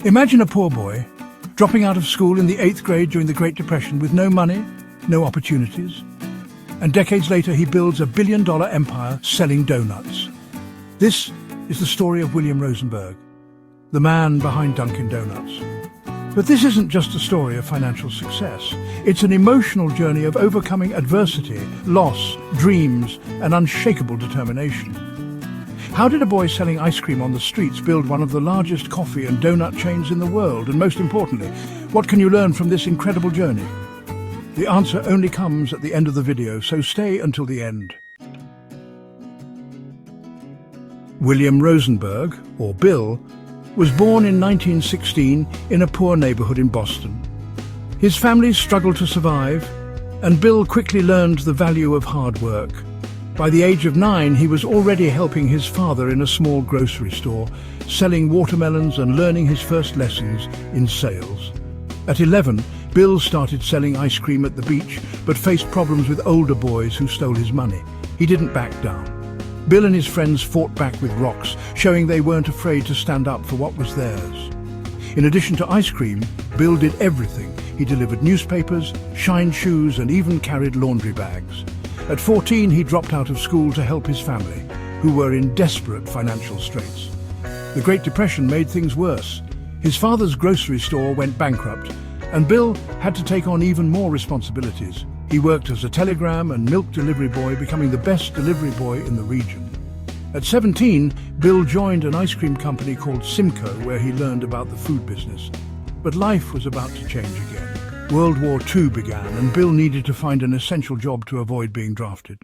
Imagine a poor boy dropping out of school in the 8th grade during the Great Depression with no money, no opportunities. And decades later, he builds a billion-dollar empire selling donuts. This is the story of William Rosenberg, the man behind Dunkin Donuts. But this isn't just a story of financial success. It's an emotional journey of overcoming adversity, loss, dreams, and unshakable determination. How did a boy selling ice cream on the streets build one of the largest coffee and donut chains in the world? And most importantly, what can you learn from this incredible journey? The answer only comes at the end of the video, so stay until the end. William Rosenberg, or Bill, was born in 1916 in a poor neighborhood in Boston. His family struggled to survive, and Bill quickly learned the value of hard work. By the age of 9, he was already helping his father in a small grocery store, selling watermelons and learning his first lessons in sales. At 11, Bill started selling ice cream at the beach, but faced problems with older boys who stole his money. He didn't back down. Bill and his friends fought back with rocks, showing they weren't afraid to stand up for what was theirs. In addition to ice cream, Bill did everything. He delivered newspapers, shined shoes, and even carried laundry bags. At 14, he dropped out of school to help his family, who were in desperate financial straits. The Great Depression made things worse. His father's grocery store went bankrupt, and Bill had to take on even more responsibilities. He worked as a telegram and milk delivery boy, becoming the best delivery boy in the region. At 17, Bill joined an ice cream company called Simcoe, where he learned about the food business. But life was about to change again. World War II began, and Bill needed to find an essential job to avoid being drafted.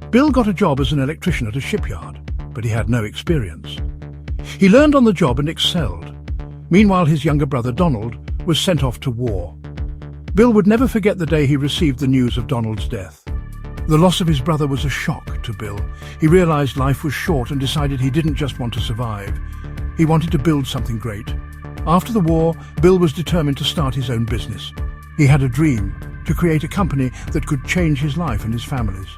Bill got a job as an electrician at a shipyard, but he had no experience. He learned on the job and excelled. Meanwhile, his younger brother Donald was sent off to war. Bill would never forget the day he received the news of Donald's death. The loss of his brother was a shock to Bill. He realized life was short and decided he didn't just want to survive. He wanted to build something great. After the war, Bill was determined to start his own business. He had a dream to create a company that could change his life and his family's.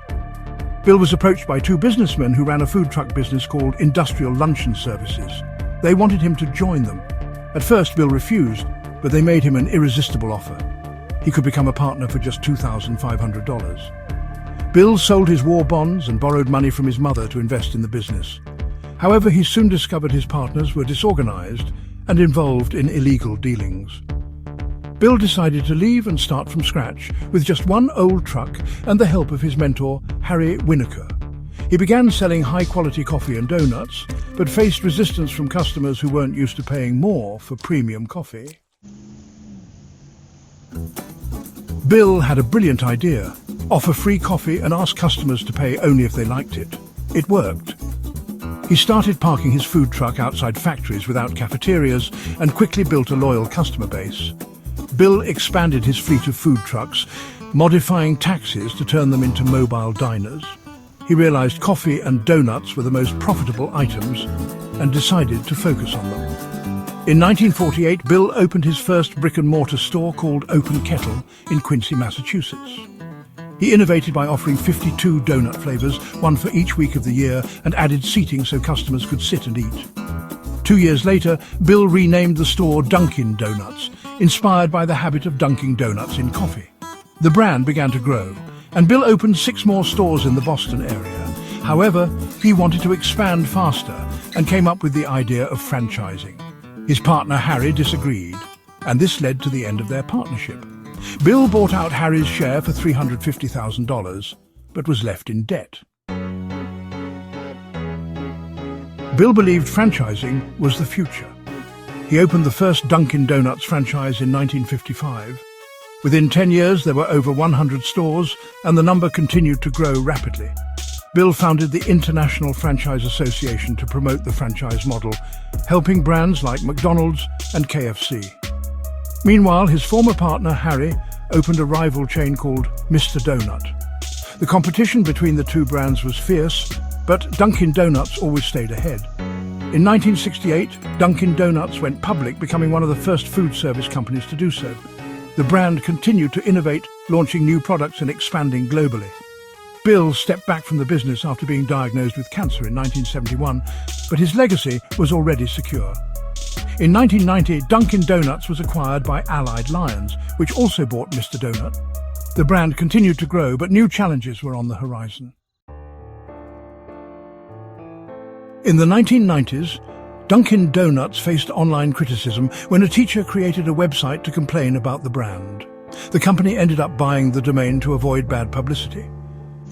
Bill was approached by 2 businessmen who ran a food truck business called Industrial Luncheon Services. They wanted him to join them. At first, Bill refused, but they made him an irresistible offer. He could become a partner for just $2,500. Bill sold his war bonds and borrowed money from his mother to invest in the business. However, he soon discovered his partners were disorganized and involved in illegal dealings. Bill decided to leave and start from scratch with just one old truck and the help of his mentor, Harry Winokur. He began selling high-quality coffee and donuts, but faced resistance from customers who weren't used to paying more for premium coffee. Bill had a brilliant idea: offer free coffee and ask customers to pay only if they liked it. It worked. He started parking his food truck outside factories without cafeterias and quickly built a loyal customer base. Bill expanded his fleet of food trucks, modifying taxis to turn them into mobile diners. He realized coffee and donuts were the most profitable items and decided to focus on them. In 1948, Bill opened his first brick-and-mortar store called Open Kettle in Quincy, Massachusetts. He innovated by offering 52 donut flavors, one for each week of the year, and added seating so customers could sit and eat. 2 years later, Bill renamed the store Dunkin Donuts, inspired by the habit of dunking donuts in coffee. The brand began to grow, and Bill opened 6 more stores in the Boston area. However, he wanted to expand faster and came up with the idea of franchising. His partner Harry disagreed, and this led to the end of their partnership. Bill bought out Harry's share for $350,000, but was left in debt. Bill believed franchising was the future. He opened the first Dunkin Donuts franchise in 1955. Within 10 years, there were over 100 stores, and the number continued to grow rapidly. Bill founded the International Franchise Association to promote the franchise model, helping brands like McDonald's and KFC. Meanwhile, his former partner, Harry, opened a rival chain called Mr. Donut. The competition between the 2 brands was fierce, but Dunkin Donuts always stayed ahead. In 1968, Dunkin Donuts went public, becoming one of the first food service companies to do so. The brand continued to innovate, launching new products and expanding globally. Bill stepped back from the business after being diagnosed with cancer in 1971, but his legacy was already secure. In 1990, Dunkin Donuts was acquired by Allied Lions, which also bought Mr. Donut. The brand continued to grow, but new challenges were on the horizon. In the 1990s, Dunkin Donuts faced online criticism when a teacher created a website to complain about the brand. The company ended up buying the domain to avoid bad publicity.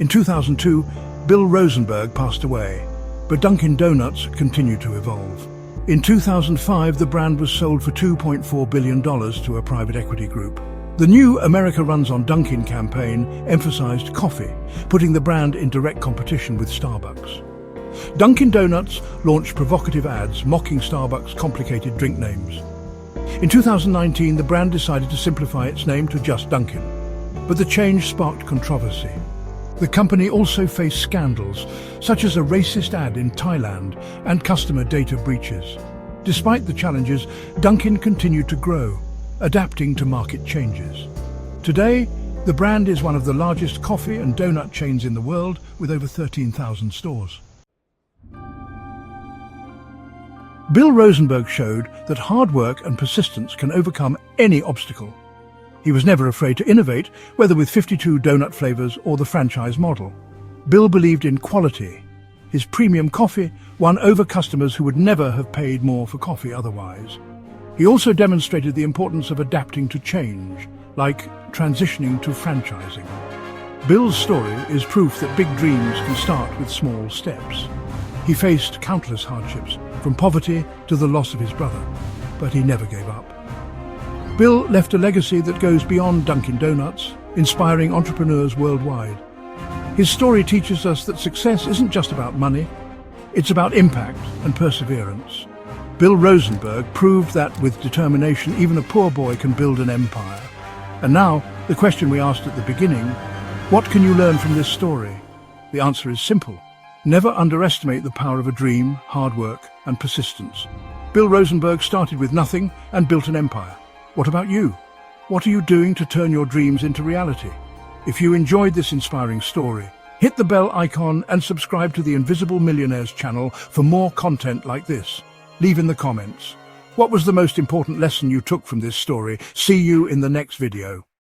In 2002, Bill Rosenberg passed away, but Dunkin Donuts continued to evolve. In 2005, the brand was sold for $2.4 billion to a private equity group. The new America Runs on Dunkin campaign emphasized coffee, putting the brand in direct competition with Starbucks. Dunkin Donuts launched provocative ads mocking Starbucks' complicated drink names. In 2019, the brand decided to simplify its name to just Dunkin, but the change sparked controversy. The company also faced scandals, such as a racist ad in Thailand and customer data breaches. Despite the challenges, Dunkin continued to grow, adapting to market changes. Today, the brand is one of the largest coffee and donut chains in the world, with over 13,000 stores. Bill Rosenberg showed that hard work and persistence can overcome any obstacle. He was never afraid to innovate, whether with 52 donut flavors or the franchise model. Bill believed in quality. His premium coffee won over customers who would never have paid more for coffee otherwise. He also demonstrated the importance of adapting to change, like transitioning to franchising. Bill's story is proof that big dreams can start with small steps. He faced countless hardships, from poverty to the loss of his brother, but he never gave up. Bill left a legacy that goes beyond Dunkin Donuts, inspiring entrepreneurs worldwide. His story teaches us that success isn't just about money, it's about impact and perseverance. Bill Rosenberg proved that with determination, even a poor boy can build an empire. And now, the question we asked at the beginning, what can you learn from this story? The answer is simple. Never underestimate the power of a dream, hard work, and persistence. Bill Rosenberg started with nothing and built an empire. What about you? What are you doing to turn your dreams into reality? If you enjoyed this inspiring story, hit the bell icon and subscribe to the Invisible Millionaires channel for more content like this. Leave in the comments. What was the most important lesson you took from this story? See you in the next video.